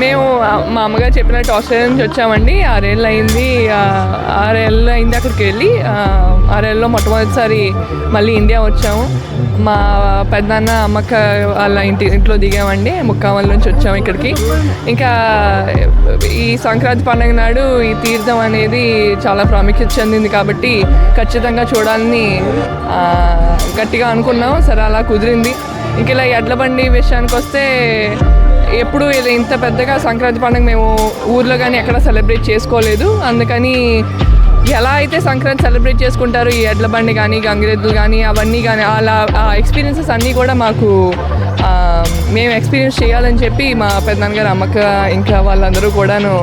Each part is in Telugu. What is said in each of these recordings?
మేము మా అమ్మగారు చెప్పినట్టు ఆస్ట్రేలియా నుంచి వచ్చామండి. 6 ఏళ్ళు అయింది. 6 ఏళ్ళు అయింది అక్కడికి వెళ్ళి. 6 ఏళ్ళలో మొట్టమొదటిసారి మళ్ళీ ఇండియా వచ్చాము. మా పెద్దనాన్న అమ్మక్క వాళ్ళ ఇంట్లో దిగామండి. ముక్కామల నుంచి వచ్చాము ఇక్కడికి. ఇంకా ఈ సంక్రాంతి పండుగ నాడు ఈ తీర్థం అనేది చాలా ప్రాముఖ్యత చెందింది కాబట్టి ఖచ్చితంగా చూడాలని గట్టిగా అనుకున్నాం. సరే అలా కుదిరింది. ఇంక ఇలా ఎడ్ల బండి విషయానికి వస్తే ఎప్పుడు ఇంత పెద్దగా సంక్రాంతి పండుగ మేము ఊర్లో కానీ ఎక్కడ సెలబ్రేట్ చేసుకోలేదు. అందుకని ఎలా అయితే సంక్రాంతి సెలబ్రేట్ చేసుకుంటారు ఈ ఎడ్ల బండి కానీ గంగిరెద్దులు కానీ అవన్నీ కానీ అలా ఆ ఎక్స్పీరియన్సెస్ అన్నీ కూడా మాకు మేము ఎక్స్పీరియన్స్ చేయాలని చెప్పి మా పెద్దనాన్నగారు అమ్మక్క ఇంకా వాళ్ళందరూ కూడాను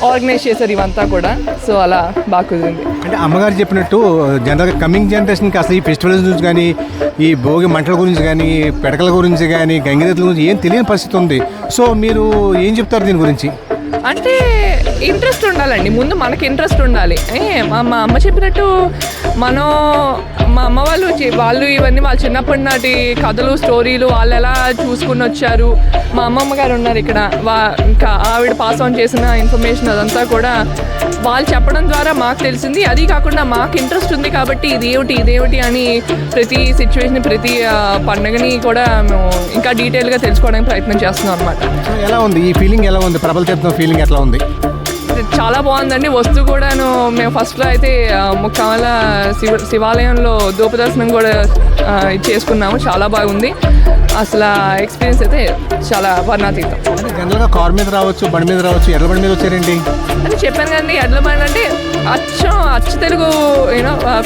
ఆర్గనైజ్ చేశారు ఇవంతా కూడా. సో అలా బాగా కుదిరింది. అంటే అమ్మగారు చెప్పినట్టు జనరల్గా కమింగ్ జనరేషన్కి అసలు ఈ ఫెస్టివల్స్ గురించి కానీ ఈ భోగి మంటల గురించి కానీ పిడకల గురించి కానీ గంగిరెద్దుల గురించి ఏం తెలియని పరిస్థితి ఉంది. సో మీరు ఏం చెప్తారు దీని గురించి? అంటే ఇంట్రెస్ట్ ఉండాలండి. ముందు మనకి ఇంట్రెస్ట్ ఉండాలి. మా అమ్మ చెప్పినట్టు మా అమ్మ వాళ్ళు ఇవన్నీ వాళ్ళ చిన్నప్పటి నాటి కథలు స్టోరీలు వాళ్ళు ఎలా చూసుకుని వచ్చారు. మా అమ్మమ్మ గారు ఉన్నారు ఇక్కడ. ఇంకా ఆవిడ పాస్ ఆన్ చేసిన ఇన్ఫర్మేషన్ అదంతా కూడా వాళ్ళు చెప్పడం ద్వారా మాకు తెలిసింది. అది కాకుండా మాకు ఇంట్రెస్ట్ ఉంది కాబట్టి ఇదేమిటి అని ప్రతి సిచ్యువేషన్ ప్రతి పండుగని కూడా మేము ఇంకా డీటెయిల్గా తెలుసుకోవడానికి ప్రయత్నం చేస్తున్నాం అనమాట. ఎలా ఉంది ఈ ఫీలింగ్? ఎలా ఉంది ప్రభల తీర్థం ఫీలింగ్? ఎట్లా ఉంది? చాలా బాగుందండి. వస్తూ కూడాను మేము ఫస్ట్లో అయితే ముక్కామల శివాలయంలో ధూపదర్శనం కూడా చేసుకున్నాము. చాలా బాగుంది అసలు. ఎక్స్పీరియన్స్ అయితే చాలా వర్ణాతీతం. జనరల్గా కార్ మీద రావచ్చు, బండి మీద రావచ్చు, ఎడ్ల బండి మీద వచ్చారండి అని చెప్పాను కదండి. ఎడ్ల బండి అంటే అచ్చు తెలుగు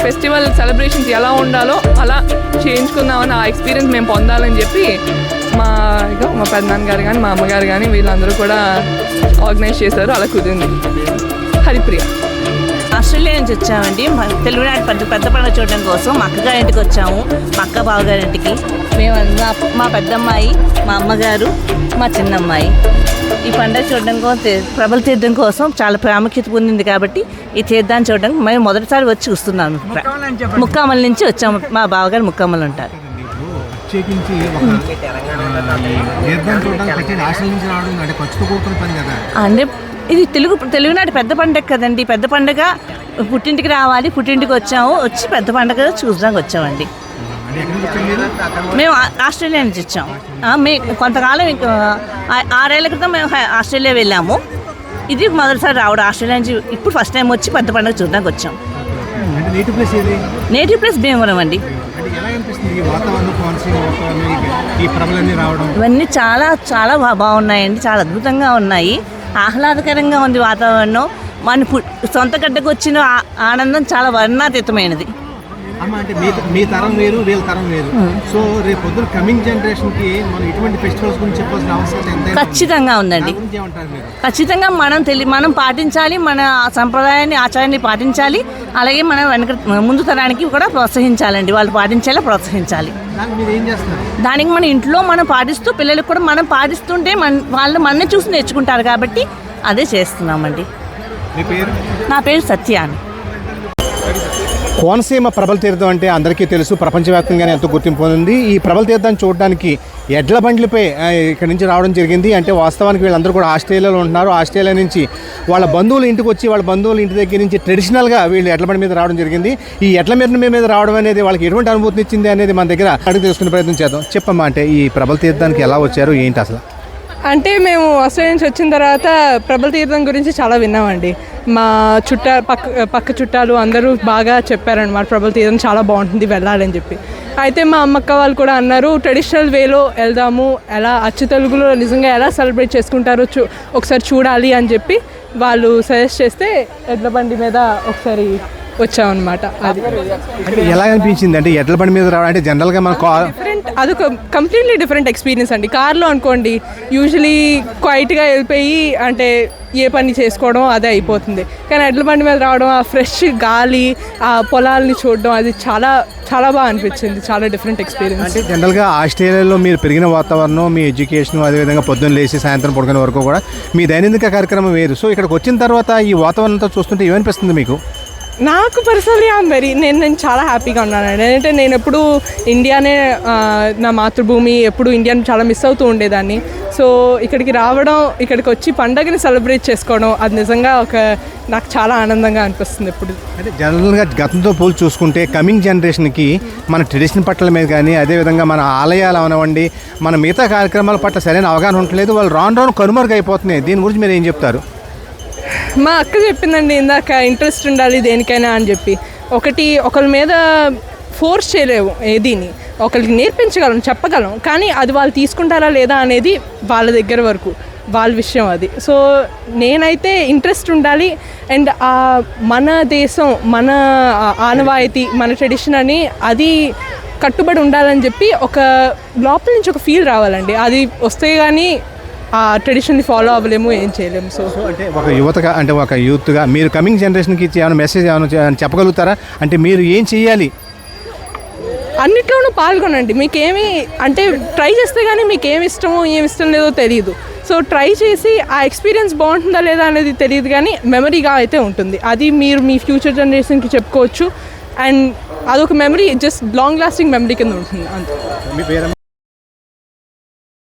ఫెస్టివల్ సెలబ్రేషన్స్ ఎలా ఉండాలో అలా చేయించుకుందామని ఆ ఎక్స్పీరియన్స్ మేము పొందాలని చెప్పి మా పెద్దనాన్న గారు కానీ మా అమ్మగారు కానీ వీళ్ళందరూ కూడా ఆర్గనైజ్ చేశారు. అలా కుదిరింది. హరిప్రియ. ఆస్ట్రేలియా నుంచి వచ్చామండి. తెలుగునాటి పెద్ద పండుగ చూడడం కోసం మా అక్కగారి ఇంటికి వచ్చాము. మా అక్క బావగారి ఇంటికి మేము మా పెద్దమ్మాయి, మా అమ్మగారు, మా చిన్నమ్మాయి ఈ పండుగ చూడడం కోసం ప్రభల తీర్థం కోసం చాలా ప్రాముఖ్యత పొందింది కాబట్టి ఈ తీర్థాన్ని చూడడానికి మేము మొదటిసారి వచ్చి చూస్తున్నాము. ముక్కామల నుంచి వచ్చాము. మా బావగారు ముక్కామలు ఉంటారు. అంటే ఇది తెలుగునాటి పెద్ద పండుగ కదండి. పెద్ద పండుగ పుట్టింటికి రావాలి. పుట్టింటికి వచ్చి పెద్ద పండుగ చూడడానికి వచ్చామండి. మేము ఆస్ట్రేలియా నుంచి వచ్చాము. మేము కొంతకాలం 6 ఏళ్ల క్రితం మేము ఆస్ట్రేలియా వెళ్ళాము. ఇది మొదటిసారి రావడం ఆస్ట్రేలియా నుంచి. ఇప్పుడు ఫస్ట్ టైం వచ్చి పెద్ద పండుగ చూడడానికి వచ్చాం. నేటివ్ ప్లేస్ భీమవరం అండి. ఇవన్నీ చాలా చాలా బాగున్నాయండి. చాలా అద్భుతంగా ఉన్నాయి. ఆహ్లాదకరంగా ఉంది వాతావరణం. మన సొంత గడ్డకు వచ్చిన ఆనందం చాలా వర్ణాతీతమైనది. అంటే మీ తరం వేరు, వీళ్ళ తరం వేరు. సో రేపు పొద్దున కమింగ్ జనరేషన్కి మనం ఇటువంటి ఫెస్టివల్స్ గురించి చెప్పాల్సిన అవసరం ఖచ్చితంగా ఉందండి. ఖచ్చితంగా మనం పాటించాలి. మన సంప్రదాయాన్ని ఆచారాన్ని పాటించాలి. అలాగే మనం ముందు తరానికి కూడా ప్రోత్సహించాలండి. వాళ్ళు పాటించేలా ప్రోత్సహించాలి. దానికి మన ఇంట్లో మనం పాటిస్తూ పిల్లలకు కూడా మనం పాటిస్తుంటే వాళ్ళు మనని చూసి నేర్చుకుంటారు కాబట్టి అదే చేస్తున్నామండి. నా పేరు సత్య అని. కోనసీమ ప్రభల తీర్థం అంటే అందరికీ తెలుసు. ప్రపంచవ్యాప్తంగానే ఎంతో గుర్తింపు పొందింది. ఈ ప్రభల తీర్థాన్ని చూడడానికి ఎడ్ల బండ్లపై ఇక్కడి నుంచి రావడం జరిగింది. అంటే వాస్తవానికి వీళ్ళందరూ కూడా ఆస్ట్రేలియాలో ఉంటున్నారు. ఆస్ట్రేలియా నుంచి వాళ్ళ బంధువుల ఇంటికి వచ్చి వాళ్ళ బంధువుల ఇంటి దగ్గర నుంచి ట్రెడిషనల్గా వీళ్ళు ఎడ్ల బండి మీద రావడం జరిగింది. ఈ ఎడ్ల మీద రావడం అనేది వాళ్ళకి ఎటువంటి అనుభూతిని ఇచ్చింది అనేది మన దగ్గర అడిగి తెలుసుకునే ప్రయత్నం చేద్దాం. చెప్పమ్మా, అంటే ఈ ప్రభల తీర్థానికి ఎలా వచ్చారు, ఏంటి అసలు? అంటే మేము ఆస్ట్రేలియా నుంచి వచ్చిన తర్వాత ప్రభల తీర్థం గురించి చాలా విన్నామండి. మా పక్క చుట్టాలు అందరూ బాగా చెప్పారనమాట. ప్రభల తీర్థం చాలా బాగుంటుంది, వెళ్ళాలని చెప్పి. అయితే మా అమ్మక్క వాళ్ళు కూడా అన్నారు ట్రెడిషనల్ వేలో వెళ్దాము, ఎలా అచ్చు తెలుగులో నిజంగా ఎలా సెలబ్రేట్ చేసుకుంటారో ఒకసారి చూడాలి అని చెప్పి వాళ్ళు సజెస్ట్ చేస్తే ఎడ్ల బండి మీద ఒకసారి వచ్చామన్నమాట. అది ఎలా అనిపించింది? అంటే ఎడ్ల బండి మీద రావడం అంటే జనరల్గా మన అదొక కంప్లీట్లీ డిఫరెంట్ ఎక్స్పీరియన్స్ అండి. కార్లో అనుకోండి యూజువలీ క్వైట్గా వెళ్ళిపోయి అంటే ఏ పని చేసుకోవడం అదే అయిపోతుంది. కానీ ఎడ్ల బండి మీద రావడం, ఆ ఫ్రెష్ గాలి, ఆ పొలాలని చూడడం, అది చాలా చాలా బాగా అనిపించింది. చాలా డిఫరెంట్ ఎక్స్పీరియన్స్. అంటే జనరల్గా ఆస్ట్రేలియాలో మీరు పెరిగిన వాతావరణం, మీ ఎడ్యుకేషన్, అదేవిధంగా పొద్దున్న లేచి సాయంత్రం పడుకునే వరకు కూడా మీ దైనందిక కార్యక్రమం వేరు. సో ఇక్కడికి వచ్చిన తర్వాత ఈ వాతావరణంతో చూస్తుంటే ఏమనిపిస్తుంది మీకు? నాకు పర్సనలీ నేను చాలా హ్యాపీగా ఉన్నానండి. అంటే నేను ఎప్పుడు ఇండియానే నా మాతృభూమి, ఎప్పుడు ఇండియాని చాలా మిస్ అవుతూ ఉండేదాన్ని. సో ఇక్కడికి రావడం, ఇక్కడికి వచ్చి పండగని సెలబ్రేట్ చేసుకోవడం, అది నిజంగా నాకు చాలా ఆనందంగా అనిపిస్తుంది ఇప్పుడు. అంటే జనరల్గా గతంతో పోల్చి చూసుకుంటే కమింగ్ జనరేషన్కి మన ట్రెడిషన్ పట్ల మీద కానీ, అదేవిధంగా మన ఆలయాలు అవనివ్వండి, మన మిగతా కార్యక్రమాల పట్ల సరైన అవగాహన ఉండలేదు. వాళ్ళు రాను కనుమరుగు అయిపోతున్నాయి. దీని గురించి మీరు ఏం చెప్తారు? మా అక్క చెప్పిందండి ఇందాక, ఇంట్రెస్ట్ ఉండాలి దేనికైనా అని చెప్పి. ఒకరి మీద ఫోర్స్ చేయలేవు ఏదీని, ఒకరికి నేర్పించగలం, చెప్పగలం, కానీ అది వాళ్ళు తీసుకుంటారా లేదా అనేది వాళ్ళ దగ్గర వరకు, వాళ్ళ విషయం అది. సో నేనైతే ఇంట్రెస్ట్ ఉండాలి అండ్ మన దేశం, మన ఆనవాయితీ, మన ట్రెడిషన్ అని అది కట్టుబడి ఉండాలని చెప్పి లోపల నుంచి ఒక ఫీల్ రావాలండి. అది వస్తే కానీ ఆ ట్రెడిషన్ని ఫాలో అవ్వలేము, ఏం చేయలేము. సో అంటే ఒక యువతగా, అంటే ఒక యూత్గా మీరు కమింగ్ జనరేషన్కి ఏమైనా మెసేజ్ ఏమైనా చెప్పగలుగుతారా? అంటే మీరు ఏం చేయాలి? అన్నిట్లోనూ పాల్గొనండి. మీకేమి అంటే ట్రై చేస్తే కానీ మీకు ఏమి ఇష్టమో ఏమి ఇష్టం లేదో తెలియదు. సో ట్రై చేసి ఆ ఎక్స్పీరియన్స్ బాగుంటుందా లేదా అనేది తెలియదు, కానీ మెమరీగా అయితే ఉంటుంది. అది మీరు మీ ఫ్యూచర్ జనరేషన్కి చెప్పుకోవచ్చు అండ్ అదొక memory, just long lasting memory కింద ఉంటుంది అంతే. మీ పేరు?